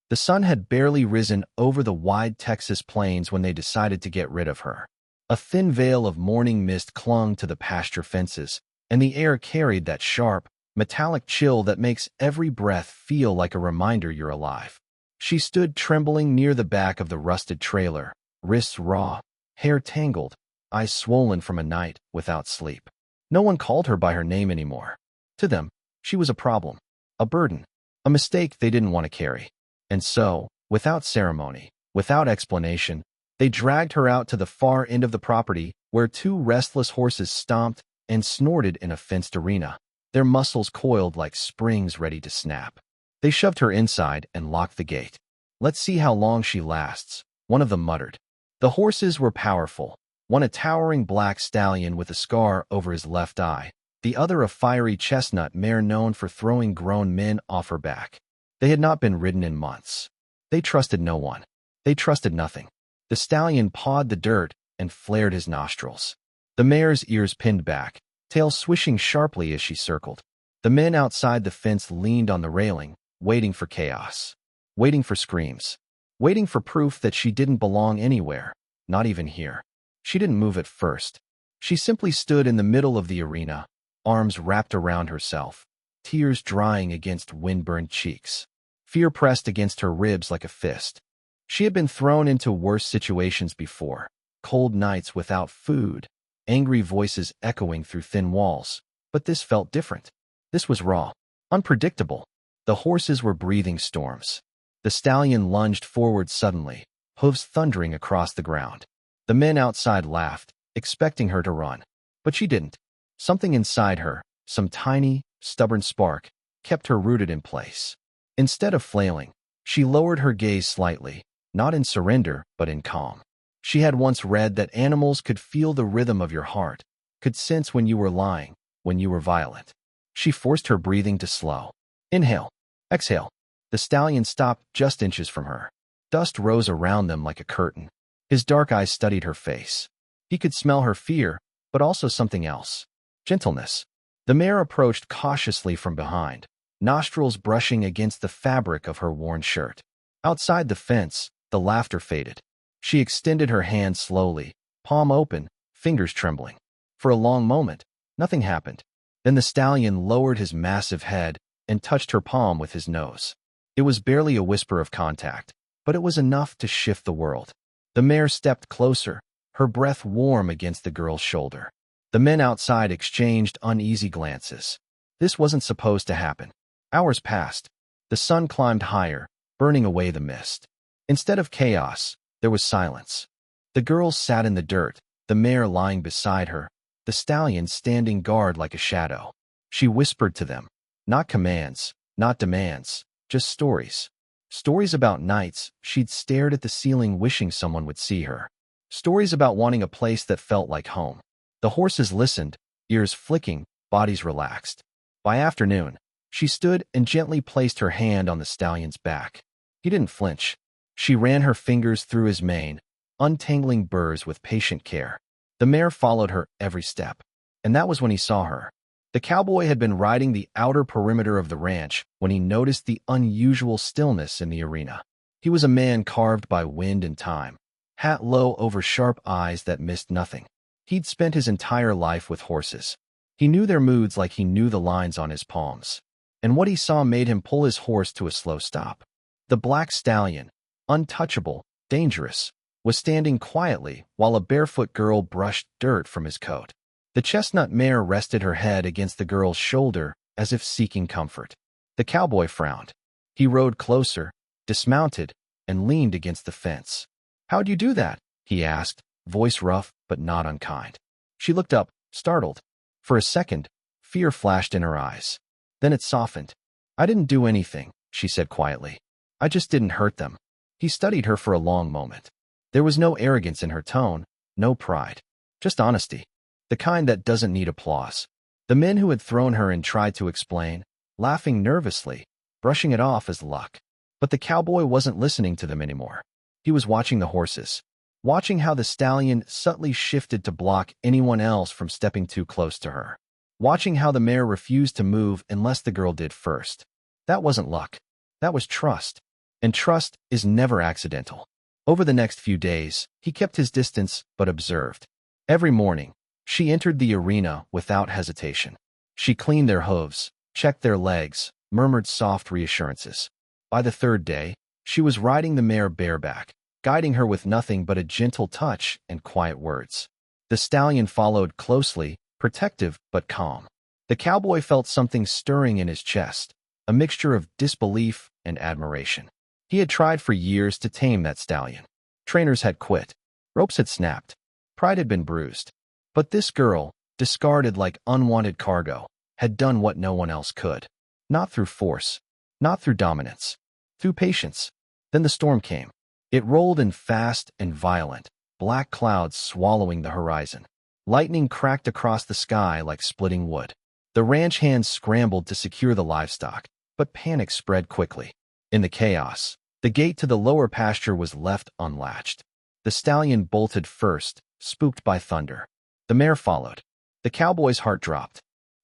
The sun had barely risen over the wide Texas plains when they decided to get rid of her. A thin veil of morning mist clung to the pasture fences, and the air carried that sharp, metallic chill that makes every breath feel like a reminder you're alive. She stood trembling near the back of the rusted trailer, wrists raw, hair tangled, eyes swollen from a night without sleep. No one called her by her name anymore. To them, she was a problem, a burden, a mistake they didn't want to carry. And so, without ceremony, without explanation, they dragged her out to the far end of the property where two restless horses stomped and snorted in a fenced arena, their muscles coiled like springs ready to snap. They shoved her inside and locked the gate. "Let's see how long she lasts," one of them muttered. The horses were powerful, one a towering black stallion with a scar over his left eye, the other a fiery chestnut mare known for throwing grown men off her back. They had not been ridden in months. They trusted no one. They trusted nothing. The stallion pawed the dirt and flared his nostrils. The mare's ears pinned back, tail swishing sharply as she circled. The men outside the fence leaned on the railing, waiting for chaos, waiting for screams, waiting for proof that she didn't belong anywhere, not even here. She didn't move at first. She simply stood in the middle of the arena, arms wrapped around herself, tears drying against wind-burned cheeks. Fear pressed against her ribs like a fist. She had been thrown into worse situations before, cold nights without food, angry voices echoing through thin walls. But this felt different. This was raw, unpredictable. The horses were breathing storms. The stallion lunged forward suddenly, hooves thundering across the ground. The men outside laughed, expecting her to run. But she didn't. Something inside her, some tiny, stubborn spark, kept her rooted in place. Instead of flailing, she lowered her gaze slightly, not in surrender, but in calm. She had once read that animals could feel the rhythm of your heart, could sense when you were lying, when you were violent. She forced her breathing to slow. Inhale. Exhale. The stallion stopped just inches from her. Dust rose around them like a curtain. His dark eyes studied her face. He could smell her fear, but also something else. Gentleness. The mare approached cautiously from behind, nostrils brushing against the fabric of her worn shirt. Outside the fence, the laughter faded. She extended her hand slowly, palm open, fingers trembling. For a long moment, nothing happened. Then the stallion lowered his massive head and touched her palm with his nose. It was barely a whisper of contact, but it was enough to shift the world. The mare stepped closer, her breath warm against the girl's shoulder. The men outside exchanged uneasy glances. This wasn't supposed to happen. Hours passed. The sun climbed higher, burning away the mist. Instead of chaos, there was silence. The girl sat in the dirt, the mare lying beside her, the stallion standing guard like a shadow. She whispered to them. Not commands, not demands, just stories. Stories about nights she'd stared at the ceiling wishing someone would see her. Stories about wanting a place that felt like home. The horses listened, ears flicking, bodies relaxed. By afternoon, she stood and gently placed her hand on the stallion's back. He didn't flinch. She ran her fingers through his mane, untangling burrs with patient care. The mare followed her every step. And that was when he saw her. The cowboy had been riding the outer perimeter of the ranch when he noticed the unusual stillness in the arena. He was a man carved by wind and time, hat low over sharp eyes that missed nothing. He'd spent his entire life with horses. He knew their moods like he knew the lines on his palms. And what he saw made him pull his horse to a slow stop. The black stallion, untouchable, dangerous, was standing quietly while a barefoot girl brushed dirt from his coat. The chestnut mare rested her head against the girl's shoulder as if seeking comfort. The cowboy frowned. He rode closer, dismounted, and leaned against the fence. "How'd you do that?" he asked, voice rough but not unkind. She looked up, startled. For a second, fear flashed in her eyes. Then it softened. "I didn't do anything," she said quietly. "I just didn't hurt them." He studied her for a long moment. There was no arrogance in her tone, no pride, just honesty. The kind that doesn't need applause. The men who had thrown her in tried to explain, laughing nervously, brushing it off as luck. But the cowboy wasn't listening to them anymore. He was watching the horses, watching how the stallion subtly shifted to block anyone else from stepping too close to her, watching how the mare refused to move unless the girl did first. That wasn't luck. That was trust. And trust is never accidental. Over the next few days, he kept his distance but observed. Every morning, she entered the arena without hesitation. She cleaned their hooves, checked their legs, murmured soft reassurances. By the third day, she was riding the mare bareback, guiding her with nothing but a gentle touch and quiet words. The stallion followed closely, protective but calm. The cowboy felt something stirring in his chest, a mixture of disbelief and admiration. He had tried for years to tame that stallion. Trainers had quit. Ropes had snapped. Pride had been bruised. But this girl, discarded like unwanted cargo, had done what no one else could. Not through force, not through dominance, through patience. Then the storm came. It rolled in fast and violent, black clouds swallowing the horizon. Lightning cracked across the sky like splitting wood. The ranch hands scrambled to secure the livestock, but panic spread quickly. In the chaos, the gate to the lower pasture was left unlatched. The stallion bolted first, spooked by thunder. The mare followed. The cowboy's heart dropped.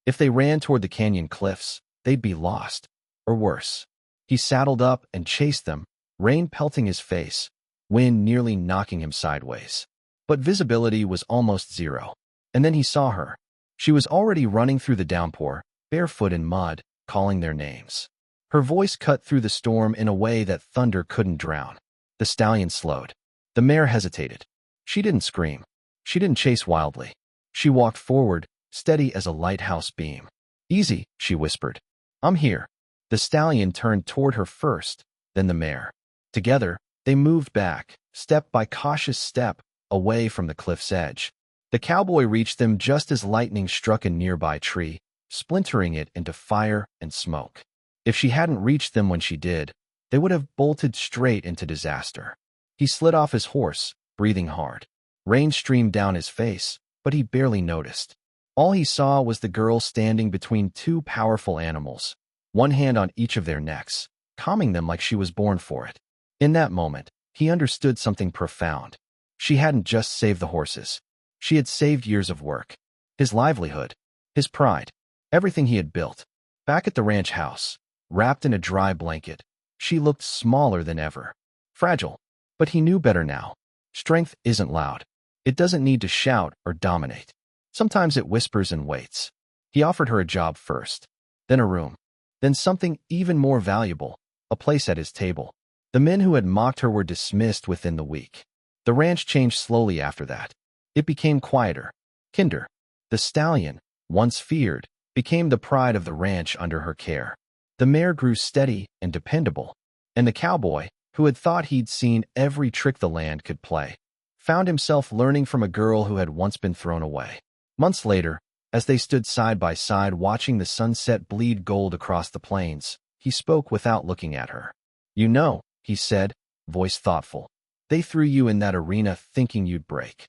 If they ran toward the canyon cliffs, they'd be lost. Or worse. He saddled up and chased them, rain pelting his face, wind nearly knocking him sideways. But visibility was almost zero. And then he saw her. She was already running through the downpour, barefoot in mud, calling their names. Her voice cut through the storm in a way that thunder couldn't drown. The stallion slowed. The mare hesitated. She didn't scream. She didn't chase wildly. She walked forward, steady as a lighthouse beam. "Easy," she whispered. "I'm here." The stallion turned toward her first, then the mare. Together, they moved back, step by cautious step, away from the cliff's edge. The cowboy reached them just as lightning struck a nearby tree, splintering it into fire and smoke. If she hadn't reached them when she did, they would have bolted straight into disaster. He slid off his horse, breathing hard. Rain streamed down his face, but he barely noticed. All he saw was the girl standing between two powerful animals, one hand on each of their necks, calming them like she was born for it. In that moment, he understood something profound. She hadn't just saved the horses. She had saved years of work. His livelihood. His pride. Everything he had built. Back at the ranch house, wrapped in a dry blanket, she looked smaller than ever. Fragile. But he knew better now. Strength isn't loud. It doesn't need to shout or dominate. Sometimes it whispers and waits. He offered her a job first, then a room, then something even more valuable, a place at his table. The men who had mocked her were dismissed within the week. The ranch changed slowly after that. It became quieter, kinder. The stallion, once feared, became the pride of the ranch under her care. The mare grew steady and dependable, and the cowboy, who had thought he'd seen every trick the land could play, found himself learning from a girl who had once been thrown away. Months later, as they stood side by side watching the sunset bleed gold across the plains, he spoke without looking at her. "You know," he said, voice thoughtful, "they threw you in that arena thinking you'd break."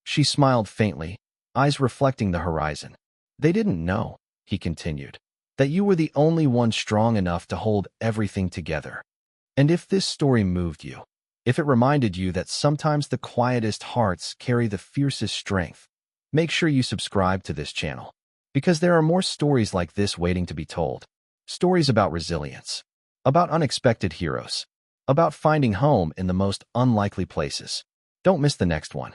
She smiled faintly, eyes reflecting the horizon. "They didn't know," he continued, "that you were the only one strong enough to hold everything together. And if this story moved you, if it reminded you that sometimes the quietest hearts carry the fiercest strength, make sure you subscribe to this channel, because there are more stories like this waiting to be told. Stories about resilience, about unexpected heroes, about finding home in the most unlikely places. Don't miss the next one.